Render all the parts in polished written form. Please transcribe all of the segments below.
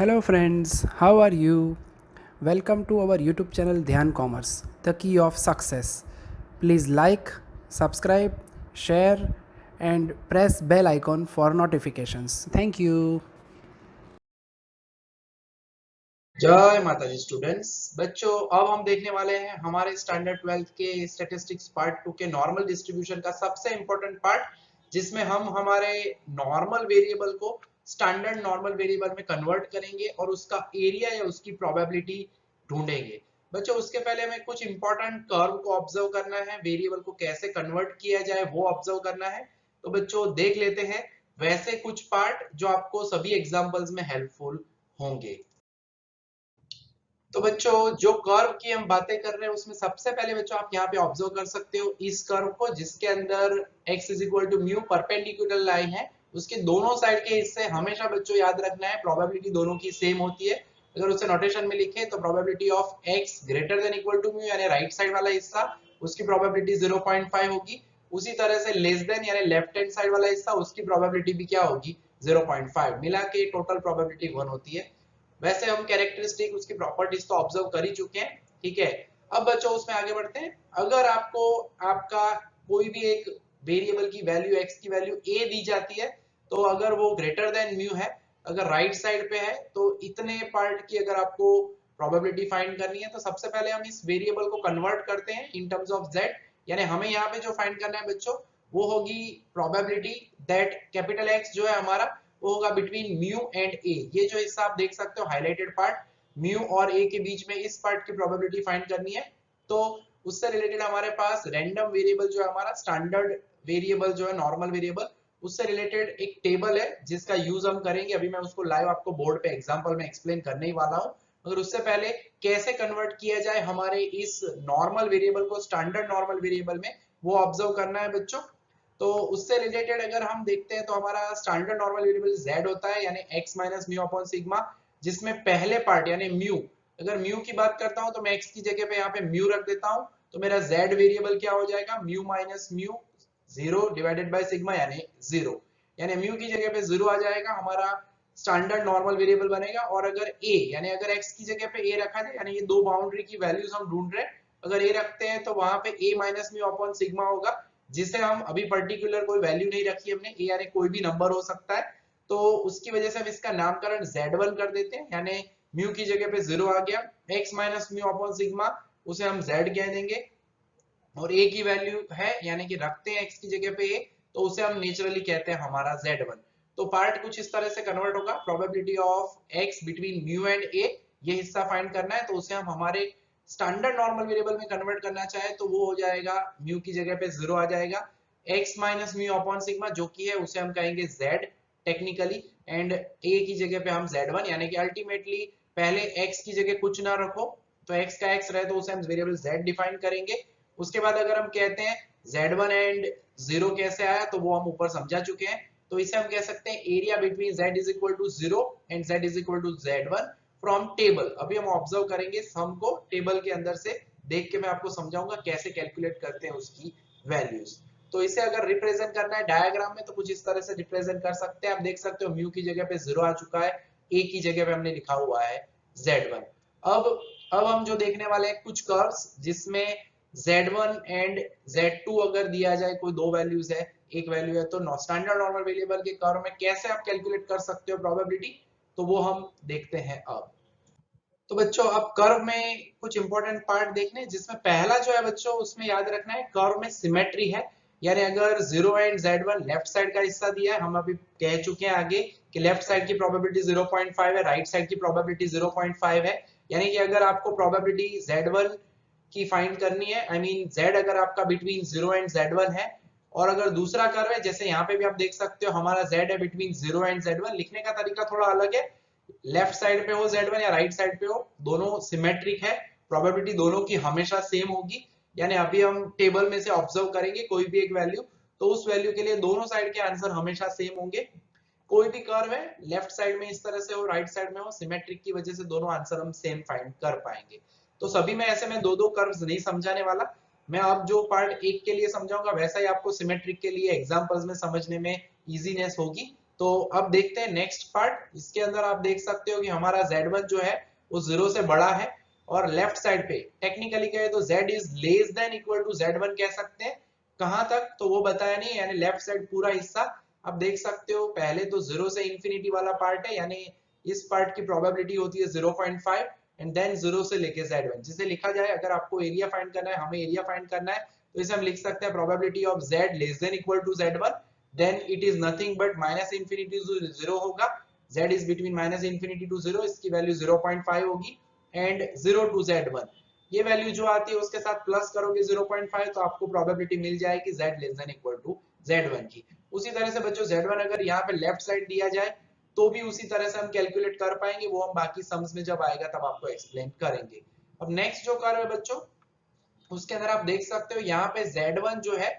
Hello friends, how are you? Welcome to our YouTube channel Dhyan Commerce, the key of success. Please like, subscribe, share and press bell icon for notifications. Thank you. जय माता the students. बच्चों, अब हम देखने वाले हैं हमारे standard 12th के स्टैटिस्टिक्स पार्ट 2 के नॉर्मल डिस्ट्रीब्यूशन का सबसे इंपॉर्टेंट पार्ट, जिसमें हम हमारे नॉर्मल वेरिएबल को स्टैंडर्ड नॉर्मल वेरिएबल में कन्वर्ट करेंगे और उसका एरिया या उसकी प्रोबेबिलिटी ढूंढेंगे। बच्चों, उसके पहले हमें कुछ इंपॉर्टेंट कर्व को ऑब्जर्व करना है, वेरिएबल को कैसे कन्वर्ट किया जाए वो ऑब्जर्व करना है। तो बच्चों देख लेते हैं वैसे कुछ पार्ट जो आपको सभी एग्जांपल्स में हेल्पफुल होंगे। तो बच्चों, जो कर्व की हम बातें कर रहे हैं उसमें सबसे पहले बच्चों आप यहाँ पे ऑब्जर्व कर सकते हो इस कर्व को, जिसके अंदर x is equal to mu perpendicular line है। उसके दोनों साइड के हिस्से हमेशा बच्चों याद रखना है, प्रोबेबिलिटी दोनों की सेम होती है। अगर उसे नोटेशन में लिखे तो probability of x greater than equal to mu यानी राइट साइड वाला हिस्सा, उसकी प्रोबेबिलिटी 0.5 होगी। उसी तरह से लेस देन यानी लेफ्ट हैंड साइड वाला हिस्सा, उसकी प्रोबेबिलिटी भी क्या होगी, 0.5। मिला के टोटल प्रोबेबिलिटी 1 होती है। वैसे हम कैरेक्टरिस्टिक उसकी प्रॉपर्टीज तो ऑब्जर्व कर ही चुके हैं, ठीक है। अब बच्चों उसमें आगे बढ़ते हैं। अगर आपको आपका कोई भी एक वेरिएबल की वैल्यू x की वैल्यू a दी जाती है, तो अगर वो ग्रेटर देन म्यू है, अगर राइट साइड पे है, तो इतने पार्ट की अगर आपको प्रोबेबिलिटी फाइंड करनी है तो सबसे पहले हम इस वेरिएबल को कन्वर्ट करते हैं इन टर्म्स ऑफ z। यानी हमें यहाँ पे जो फाइंड करना है बच्चों, वो होगी प्रोबेबिलिटी दैट कैपिटल X जो है हमारा, वो होगा बिटवीन म्यू एंड ए। ये जो हिस्सा आप देख सकते हो हाईलाइटेड पार्ट, म्यू और ए के बीच में इस पार्ट की प्रोबेबिलिटी फाइंड करनी है। तो उससे रिलेटेड हमारे पास रैंडम वेरिएबल जो है हमारा, स्टैंडर्ड वेरिएबल जो है नॉर्मल वेरिएबल, उससे रिलेटेड एक टेबल है जिसका यूज हम करेंगे। अभी मैं उसको लाइव आपको बोर्ड पे एग्जांपल में एक्सप्लेन करने ही वाला हूं। मगर उससे पहले कैसे कन्वर्ट किया जाए हमारे इस नॉर्मल वेरिएबल को स्टैंडर्ड नॉर्मल वेरिएबल में, वो ऑब्जर्व करना है बच्चों। तो उससे रिलेटेड अगर हम देखते हैं तो हमारा स्टैंडर्ड नॉर्मल वेरिएबल z होता है, यानी x minus mu upon sigma, जिसमें पहले पार्ट यानी म्यू, अगर म्यू की बात करता हूं तो मैं x की जगह पे यहाँ पे म्यू रख देता हूं, तो मेरा z वेरिएबल क्या हो जाएगा, mu minus mu 0 divided by sigma यानी 0। यानी म्यू की जगह पे 0 आ जाएगा, हमारा स्टैंडर्ड नॉर्मल वेरिएबल बनेगा। और अगर a यानी अगर x की जगह पे a रखा जाए, यानी ये दो बाउंड्री की वैल्यूज हम ढूंढ रहे हैं, अगर a रखते हैं तो वहां पे a minus mu upon sigma होगा, जिसे हम अभी पर्टिकुलर कोई वैल्यू नहीं रखी हमने, ए यानी कोई भी नंबर हो सकता है। तो उसकी वजह से हम इसका नामकरण z1 कर देते हैं, यानी म्यू की जगह पे 0 आ गया, x minus mu upon sigma उसे हम z कह देंगे। और a की वैल्यू है यानी कि रखते हैं x की जगह पे a, तो उसे हम नेचुरली कहते हैं हमारा z1। तो पार्ट कुछ इस तरह से कन्वर्ट होगा, probability of x between mu and a, ये हिस्सा फाइंड करना है। तो उसे हम हमारे स्टैंडर्ड नॉर्मल वेरिएबल में कन्वर्ट करना चाहे तो वो हो जाएगा, म्यू की जगह पे 0 आ जाएगा, x minus mu upon sigma जो कि है उसे हम कहेंगे z टेक्निकली, एंड a की जगह पे हम z1, यानी कि अल्टीमेटली पहले x की जगह कुछ ना रखो, तो x का x रहे तो उसे हम वेरिएबल z डिफाइन करेंगे। उसके बाद अगर हम कहते हैं z1 एंड 0 कैसे आया, तो वो हम ऊपर समझा चुके हैं। तो इसे हम कह सकते हैं area between z is equal to 0 and z is equal to z1 from table. अभी हम ऑब्जर्व करेंगे सम को टेबल के अंदर से, देख के मैं आपको समझाऊंगा कैसे कैलकुलेट करते हैं उसकी वैल्यूज। तो इसे अगर रिप्रेजेंट करना है डायग्राम में तो कुछ इस तरह से रिप्रेजेंट कर सकते हैं। आप देख सकते हो म्यू की जगह पे 0 आ चुका है, a की जगह पे हमने लिखा हुआ है z1। अब हम जो देखने वाले हैं कुछ कर्व्स, जिसमें z1 एंड z2 अगर दिया जाए, कोई दो वैल्यूज है, एक वैल्यू है, तो स्टैंडर्ड नॉर्मल वेरिएबल के कर्व में कैसे आप कैलकुलेट कर सकते हो प्रोबेबिलिटी, तो वो हम देखते हैं अब। तो बच्चों अब कर्व में कुछ इंपॉर्टेंट पार्ट देखने, जिसमें पहला जो है बच्चों उसमें याद रखना है कर्व में सिमेट्री है। यानी अगर 0 एंड z1 लेफ्ट साइड का हिस्सा दिया है, हम अभी कह चुके हैं आगे कि लेफ्ट साइड की प्रोबेबिलिटी 0.5 है, राइट साइड की प्रोबेबिलिटी 0.5 है। यानी कि अगर आपको प्रोबेबिलिटी z1 की फाइंड करनी है, आई मीन z अगर आपका बिटवीन 0 एंड z1 है, और अगर दूसरा कर्व है जैसे यहाँ पे भी आप देख सकते हो हमारा z है बिटवीन 0 एंड z1, लिखने का तरीका थोड़ा अलग है, लेफ्ट साइड पे हो z1 या राइट साइड पे हो, दोनों सिमेट्रिक है, प्रोबेबिलिटी दोनों की हमेशा सेम होगी। यानी अभी हम टेबल में से ऑब्जर्व करेंगे कोई भी एक वैल्यू, तो उस वैल्यू के लिए दोनों साइड के आंसर हमेशा सेम होंगे। कोई भी कर्व है लेफ्ट साइड में इस तरह से हो, राइट साइड में हो, सिमेट्रिक की वजह से दोनों आंसर हम सेम फाइंड कर पाएंगे। तो सभी में ऐसे में दो दो कर्व्स नहीं समझाने वाला, मैं अब जो पार्ट एक के लिए समझाऊंगा वैसा ही आपको सिमेट्रिक के लिए एग्जांपल्स में समझने में इजीनेस होगी। तो अब देखते हैं नेक्स्ट पार्ट। इसके अंदर आप देख सकते हो कि हमारा Z1 जो है वो 0 से बड़ा है, और लेफ्ट साइड पे टेक्निकली कहे तो Z is less than equal to Z1 कह सकते हैं। कहां तक तो वो बताया नहीं, यानी लेफ्ट साइड पूरा हिस्सा आप देख सकते हो। पहले तो 0 से इंफिनिटी वाला पार्ट है, यानी इस पार्ट की प्रोबेबिलिटी होती है 0.5 एंड देन 0 से लेके Z1, जिसे लिखा जाए, अगर आपको एरिया फाइंड करना है, हमें एरिया फाइंड करना है, तो इसे हम लिख सकते हैं probability of Z less than equal to Z1, then it is nothing but minus infinity to 0 होगा। Z is between minus infinity to 0, इसकी वैल्यू 0.5 होगी, एंड 0 टू Z1 ये वैल्यू जो आती है उसके साथ प्लस करोगे 0.5, तो आपको प्रोबेबिलिटी मिल जाएगी Z less than equal to Z1 की। उसी तरह से बच्चों Z1 अगर यहाँ पे लेफ्ट साइड दिया जाए तो भी उसी तरह से हम कैलकुलेट कर पाएंगे, वो हम बाकी सम्स में जब आएगा तब आपको एक्सप्लेन करेंगे। अब नेक्स्ट जो कर्व है बच्चों, उसके अंदर आप देख सकते हो यहाँ पे Z1 जो है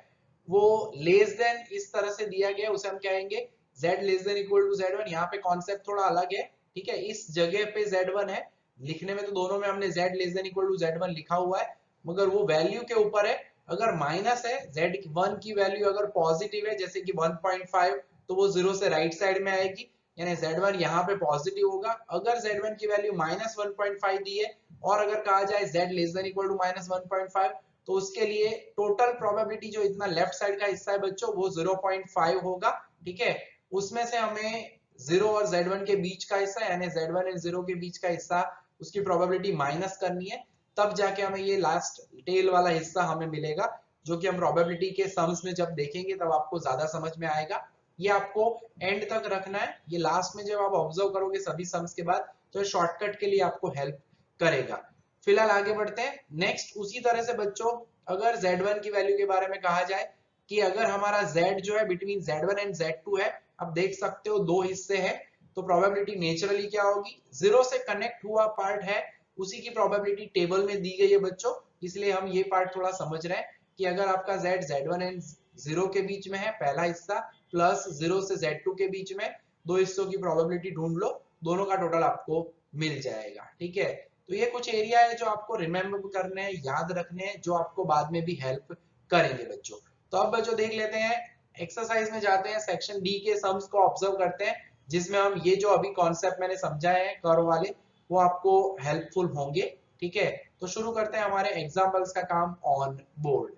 वो लेस देन इस तरह से दिया गया, उसे हम कहेंगे Z less than equal to Z1। यहाँ पे कॉन्सेप्ट थोड़ा अलग है, ठीक है। इस जगह पे Z1 है, लिखने में तो दोनों में हमने Z less than equal to Z1 लिखा हुआ है, मगर वो वैल्यू के ऊपर है। अगर माइनस है, Z1 की वैल्यू अगर पॉजिटिव है जैसे कि 1.5, तो वो 0 से राइट साइड में आएगी, यानी Z1 यहाँ पे पॉजिटिव होगा। अगर Z1 की वैल्यू माइनस 1.5 दी है, और अगर कहा जाए Z less than equal to minus 1.5, तो उसके लिए टोटल प्रोबेबिलिटी जो इतना लेफ्ट साइड का हिस्सा है बच्चों वो 0.5 होगा, ठीक है। उसमें से हमें 0 और Z1 के बीच का हिस्सा, यानी Z1 एंड 0 के बीच का हिस्सा, उसकी प्रोबेबिलिटी माइनस करनी है, तब जाके हमें ये लास्ट टेल वाला हिस्सा हमें मिलेगा, जो कि हम प्रोबेबिलिटी के सम्स में जब देखेंगे तब आपको ज्यादा समझ में आएगा। ये आपको एंड तक रखना है, ये लास्ट में जब आप ऑब्जर्व करोगे सभी सम्स के बाद, तो शॉर्टकट के लिए आपको हेल्प करेगा। फिलहाल आगे बढ़ते हैं। नेक्स्ट उसी तरह से बच्चों, अगर Z1 की वैल्यू के बारे में कहा जाए कि अगर हमारा Z जो है बिटवीन Z1 एंड Z2 है, आप देख सकते हो दो हिस्से हैं, तो प्रोबेबिलिटी नेचुरली क्या होगी, 0 से कनेक्ट हुआ पार्ट है उसी की प्रोबेबिलिटी टेबल में दी गई है बच्चों, इसलिए हम ये पार्ट थोड़ा समझ रहे हैं कि अगर आपका Z Z1 एंड 0 के बीच में है पहला हिस्सा, प्लस 0 से Z2 के बीच में, दो हिस्सों की प्रोबेबिलिटी ढूंढ लो, दोनों का टोटल आपको मिल जाएगा, ठीक है। तो ये कुछ एरिया है जो आपको रिमेम्बर करने हैं, याद रखने हैं, जो आपको बाद में भी हेल्प करेंगे बच्चों। तो अब बच्चों देख लेते हैं, एक्सरसाइज में जाते हैं, सेक्शन डी के सम्स को ऑब्जर्व करते हैं, जिसमें हम ये जो अभी कॉन्सेप्ट मैंने समझाए हैं कर्व वाले, वो आपको हेल्पफुल होंगे, ठीक है। तो शुरू करते हैं हमारे एग्जाम्पल्स का काम ऑन बोर्ड।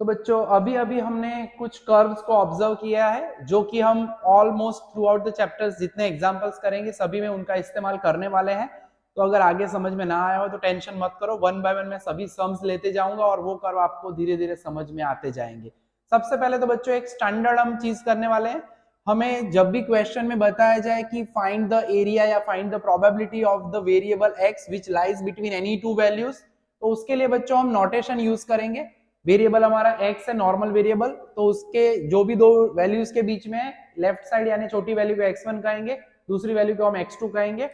तो बच्चों अभी अभी हमने कुछ कर्व्स को ऑब्जर्व किया है, जो कि हम almost through out the chapters जितने एग्जांपल्स करेंगे सभी में उनका इस्तेमाल करने वाले हैं। तो अगर आगे समझ में ना आया हो तो टेंशन मत करो, वन बाय वन मैं सभी सम्स लेते जाऊंगा और वो कर्व आपको धीरे धीरे समझ में आते जाएंगे। सबसे पहले तो बच्चों एक स्टैंडर्ड हम चीज करने वाले हैं। हमें जब भी क्वेश्चन में बताया जाए कि फाइंड द एरिया या find the probability of the variable x which lies between any two values, तो उसके लिए बच्चों हम नोटेशन यूज करेंगे। वेरिएबल हमारा x है, नॉर्मल वेरिएबल, तो उसके जो भी दो वैल्यूज के बीच में है, लेफ्ट साइड यानी छोटी वैल्यू को x1 कहेंगे, दूसरी वैल्यू को हम x2 कहेंगे।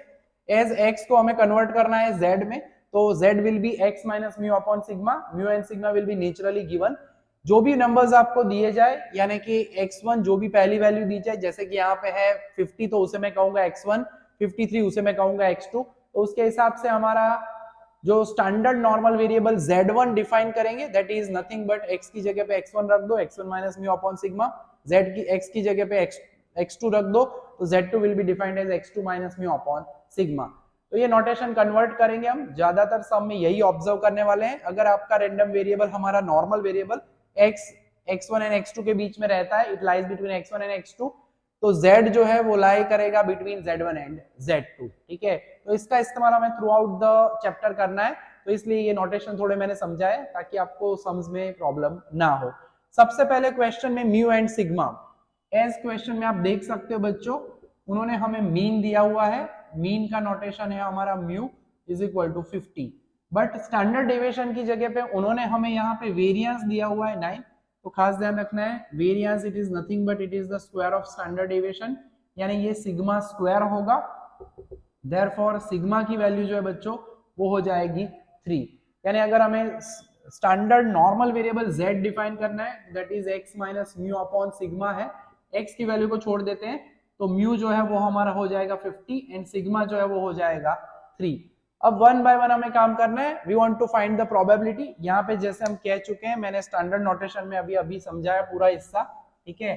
एज x को हमें कन्वर्ट करना है z में, तो z will be x minus mu upon sigma, mu and sigma will be naturally given. जो भी नंबर्स आपको दिए जाए, यानी कि x1 जो भी पहली वैल्यू दी जाए, जैसे कि यहाँ पे है 50 तो उसे मैं कहूंगा x1, 53 उसे मैं कहूंगा x2, तो उसके हिसाब से हमारा जो standard normal variable Z1 define करेंगे, that is nothing but x की जगह पे x1 रख दो, x1 minus mu upon sigma, z की x की जगह पे x2 रख दो, तो Z2 will be defined as x2 minus mu upon sigma. तो ये नोटेशन कन्वर्ट करेंगे हम, ज्यादातर सम में यही ऑब्जर्व करने वाले हैं। अगर आपका रैंडम वेरिएबल हमारा normal variable x1 and x2 के बीच में रहता है, it lies between x1 and x2, तो z जो है वो लाई करेगा बिटवीन z1 एंड z2, ठीक है। तो इसका इस्तेमाल हमें थ्रू आउट द चैप्टर करना है, तो इसलिए ये नोटेशन थोड़े मैंने समझाए ताकि आपको सम्स में प्रॉब्लम ना हो। सबसे पहले क्वेश्चन में mu and sigma, as question में आप देख सकते हो बच्चों, उन्होंने हमें मीन दिया हुआ है, मीन का नोटेशन है हमारा mu is equal to 50, but standard deviation की जगह पे उन्होंने हमें यहाँ पे वेरिएंस दिया हुआ है 9। तो खास ध्यान रखना है, variance it is nothing but it is the square of standard deviation, यानी ये सिग्मा स्क्वायर होगा। देयरफॉर सिग्मा की वैल्यू जो है बच्चों वो हो जाएगी 3। यानी अगर हमें standard normal variable z define करना है, that is x minus mu upon sigma है, x की वैल्यू को छोड़ देते हैं तो म्यू जो है वो हमारा हो जाएगा 50 एंड सिग्मा जो है वो हो जाएगा 3। अब वन बाय वन हमें काम करना है, we want to find the probability. यहाँ पे जैसे हम कह चुके हैं, मैंने स्टैंडर्ड नोटेशन में अभी समझाया पूरा हिस्सा, ठीक है।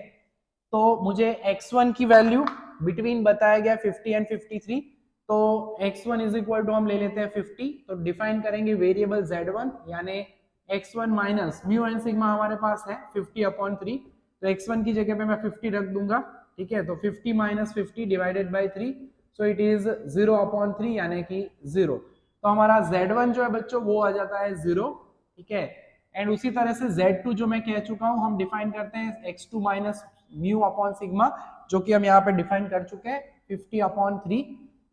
तो मुझे x1 की वैल्यू बिटवीन बताया गया 50 एंड 53, तो x1 इज इक्वल टू हम ले लेते हैं 50, तो डिफाइन करेंगे वेरिएबल z1 यानी x1 minus mu and sigma हमारे पास है 50/3, तो x1 की जगह पे मैं 50 रख दूंगा, ठीक है। तो 50 minus 50 divided by 3, so it is 0/3 यानी कि 0। तो हमारा z1 जो है बच्चों वो आ जाता है 0, ठीक है। एंड उसी तरह से z2 जो मैं कह चुका हूं हम डिफाइन करते हैं x2 minus mu upon sigma, जो कि हम यहाँ पे डिफाइन कर चुके हैं 50/3।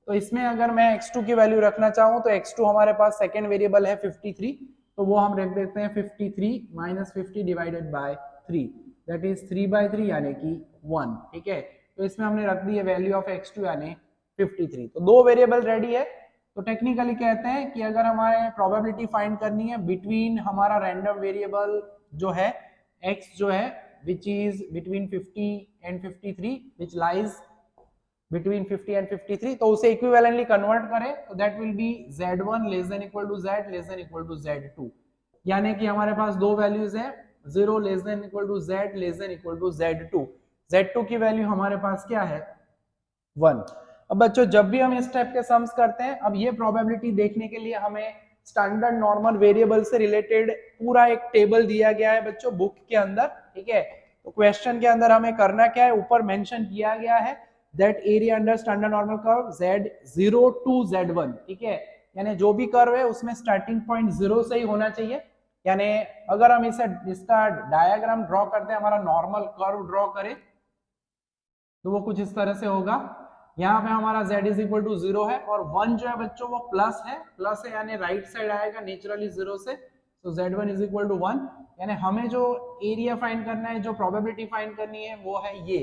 तो इसमें अगर मैं x2 की वैल्यू रखना चाहूँ तो x2 हमारे पास सेकेंड वेरिएबल है 53, तो वो हम रख देते हैं 53 minus 50 divided by 3, that is 3/3 यानी कि 1, ठीक है। तो इसमें हमने रख दी है वैल्यू ऑफ x2 यानी 53। तो दो वेरिएबल रेडी है। तो टेक्निकली कहते हैं कि अगर हमारे प्रोबेबिलिटी फाइंड करनी है बिटवीन हमारा रैंडम वेरिएबल जो है x जो है which is between 50 and 53 which lies between 50 and 53, तो उसे इक्विवेलेंटली कन्वर्ट करें तो that will be z1 less than equal to z less than equal to z2, यानी कि हमारे पास दो वैल्यूज है 0 less than equal to z less than equal to z2। z2 की वैल्यू हमारे पास क्या है 1। अब बच्चों जब भी हम इस टाइप के सम्स करते हैं, अब ये प्रोबेबिलिटी देखने के लिए हमें स्टैंडर्ड नॉर्मल वेरिएबल से रिलेटेड पूरा एक टेबल दिया गया है बच्चों बुक के अंदर, ठीक है। तो क्वेश्चन के अंदर हमें करना क्या है, ऊपर मेंशन किया गया है that area under standard normal curve z0 to z1, ठीक है। यानी जो भी कर्व है उसमें स्टार्टिंग पॉइंट 0 से ही होना चाहिए। यानी अगर हम इसका डायग्राम ड्रॉ करते हैं, हमारा नॉर्मल कर्व ड्रॉ करें तो वो कुछ इस तरह से होगा। यहाँ पे हमारा z इज इक्वल टू 0 है और 1 जो है बच्चों वो प्लस है यानी राइट साइड आएगा नेचुरली 0 से, तो z1 इज इक्वल टू 1। यानी हमें जो एरिया फाइंड करना है, जो प्रोबेबिलिटी फाइंड करनी है वो है ये।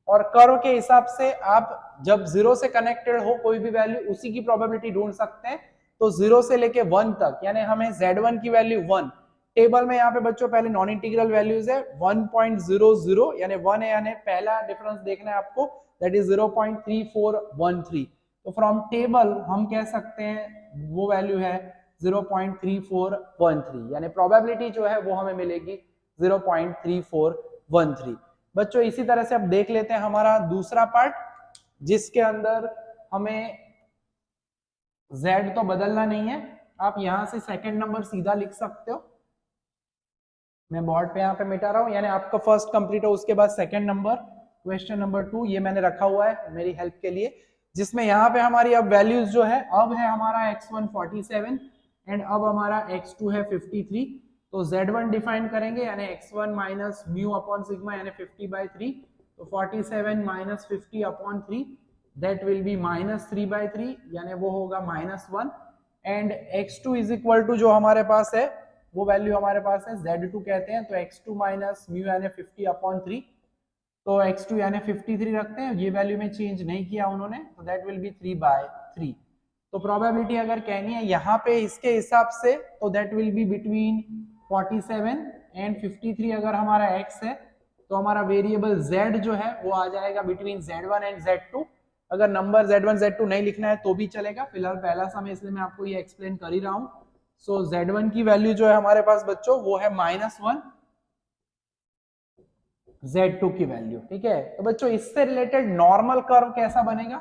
और कर्व के हिसाब से आप जब 0 से कनेक्टेड हो कोई भी वैल्यू उसी की प्रोबेबिलिटी ढूंढ सकते हैं। तो 0 से लेके 1 तक, यानी हमें z1 की वैल्यू 1, टेबल में यहाँ पे बच्चों पहले नॉन इंटीग्रल वैल्यूज है 1.00 यानी 1 है, यानी पहला डिफरेंस देखना है आपको, दैट इज 0.3413। तो फ्रॉम टेबल हम कह सकते हैं वो वैल्यू है 0.3413, यानी प्रोबेबिलिटी जो है वो हमें मिलेगी 0.3413। बच्चों इसी तरह से अब देख लेते हैं हमारा दूसरा पार्ट, जिसके अंदर हमें z तो बदलना नहीं है। आप यहां से सेकंड नंबर सीधा लिख सकते हो, मैं बोर्ड पे यहाँ पे मिटा रहा हूँ, यानी आपका फर्स्ट कंप्लीट हो उसके बाद सेकंड नंबर क्वेश्चन नंबर 2 ये मैंने रखा हुआ है मेरी हेल्प के लिए, जिसमें यहाँ पे हमारी अब वैल्यूज जो है, अब है हमारा x1 47 एंड अब हमारा x2 है 53। तो z1 डिफाइन करेंगे यानी x1 minus mu upon sigma यानी 50/3, तो 47 minus 50/3 that will B minus 3/3 यानी वो होगा -1। And x2 is equal to जो हमारे पास है वो वैल्यू हमारे पास है z2 कहते हैं, तो x2 माइनस म्यू यानी 50/3, तो x2 यानी 53 रखते हैं, ये वैल्यू में चेंज नहीं किया उन्होंने, तो दैट विल बी 3/3। तो प्रोबेबिलिटी अगर कहनी है यहाँ पे इसके हिसाब से तो that will be between 47 and 53। अगर हमारा x है तो हमारा वेरिएबल z जो है वो आ जाएगा बिटवीन z1 एंड z2। अगर नंबर z1 z2 नहीं लिखना है तो भी चलेगा, फिलहाल पहला समय इसलिए मैं आपको ये एक्सप्लेन कर ही रहा हूँ। सो z1 की वैल्यू जो है हमारे पास बच्चों वो है -1, z2 की वैल्यू, ठीक है। तो बच्चों इससे रिलेटेड नॉर्मल कर्व कैसा बनेगा,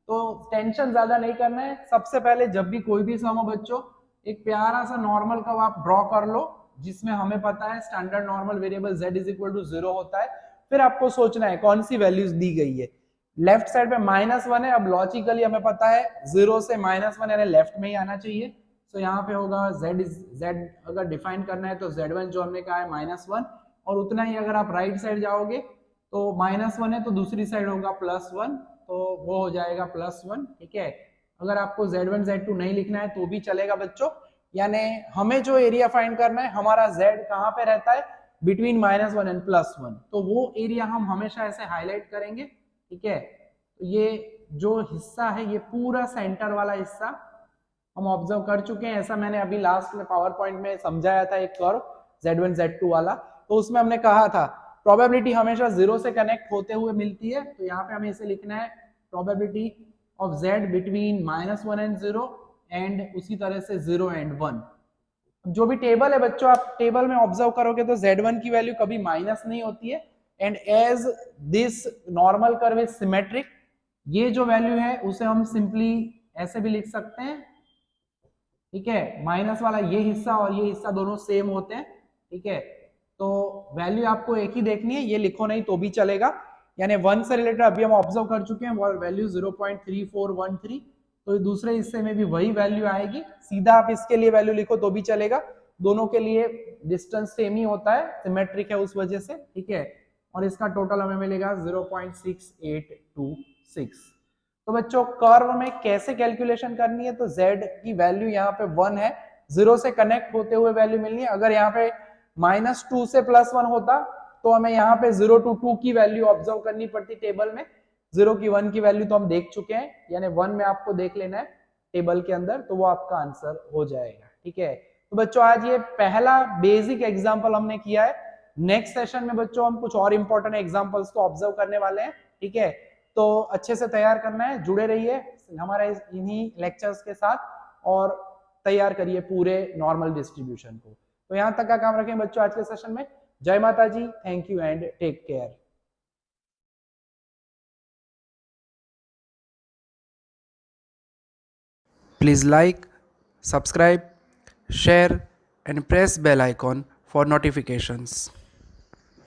तो टेंशन ज्यादा नहीं करना है। सबसे पहले जब भी कोई भी सम हो बच्चों, एक प्यारा सा नॉर्मल कर्व आप ड्रॉ कर लो, जिसमें हमें पता है standard normal variable z is equal to 0 होता है। फिर आपको सोचना है कौन सी वैल्यूज दी गई है। लेफ्ट साइड पे -1 है, अब लॉजिकली हमें पता है 0 से -1 यानी लेफ्ट में ही आना चाहिए। तो यहाँ पे होगा z अगर डिफाइन करना है तो z1 जो हमने कहा है -1, और उतना ही अगर आप राइट साइड जाओगे तो -1 है तो दूसरी साइड होगा +1, तो वो हो जाएगा +1, ठीक है। अगर आपको z1 z2 नहीं लिखना है तो भी चलेगा बच्चों, यानी हमें जो एरिया फाइंड करना है हमारा z कहाँ पे रहता है बिटवीन -1 एंड +1, तो वो एरिया हम हमेशा ऐसे हाईलाइट करेंगे, ठीक है। तो ये जो हिस्सा है ये पूरा सेंटर वाला हिस्सा हम ऑब्जर्व कर चुके हैं, ऐसा मैंने अभी लास्ट में पावर पॉइंट में समझाया था एक कर्व z1 z2 वाला। तो उसमें हमने कहा था प्रोबेबिलिटी हमेशा 0 से कनेक्ट होते हुए मिलती है, तो यहाँ पे हमें इसे लिखना है probability of z between -1 and 0 and उसी तरह से 0 एंड 1। जो भी टेबल है बच्चों, आप टेबल में ऑब्जर्व करोगे तो z1 की वैल्यू कभी माइनस नहीं होती है, and as this normal curve is symmetric, ये जो वैल्यू है उसे हम सिंपली ऐसे भी लिख सकते हैं, ठीक है, माइनस वाला ये हिस्सा और ये हिस्सा दोनों सेम होते हैं, ठीक है, तो वैल्यू आपको एक ही देखनी है, ये लिखो नहीं तो भी चलेगा, यानी 1 से रिलेटेड अभी हम ऑब्जर्व कर चुके हैं वैल्यू 0.3413, तो दूसरे हिस्से में भी वही वैल्यू आएगी, सीधा आप इसके लिए वैल्यू लिखो तो भी चलेगा, दोनों के लिए डिस्टेंस सेम ही होता है, सिमेट्रिक है उस वजह से, ठीक है, और इसका टोटल हमें मिलेगा 0.6826। तो बच्चों कर्व में कैसे कैलकुलेशन करनी है, तो z की वैल्यू यहाँ पे 1 है, 0 से कनेक्ट होते हुए वैल्यू मिलनी है, अगर यहाँ पे -2 से +1 होता तो हमें यहाँ पे 0 to 2 की वैल्यू ऑब्जर्व करनी पड़ती टेबल में, 0 की 1 की वैल्यू तो हम देख चुके हैं, यानी 1 में आपको देख लेना है टेबल के अंदर, तो वो आपका आंसर हो जाएगा, ठीक है। तो बच्चों आज ये पहला बेसिक एग्जाम्पल हमने किया है, नेक्स्ट सेशन में बच्चों हम कुछ और इंपॉर्टेंट एग्जाम्पल्स को ऑब्जर्व करने वाले हैं, ठीक है, तो अच्छे से तैयार करना है, जुड़े रहिए हमारे इन्हीं लेक्चर्स के साथ और तैयार करिए पूरे नॉर्मल डिस्ट्रीब्यूशन को। तो यहां तक का काम रखें बच्चों आज के सेशन में। जय माता जी, thank you and take care. Please like, subscribe, share and press bell icon for notifications.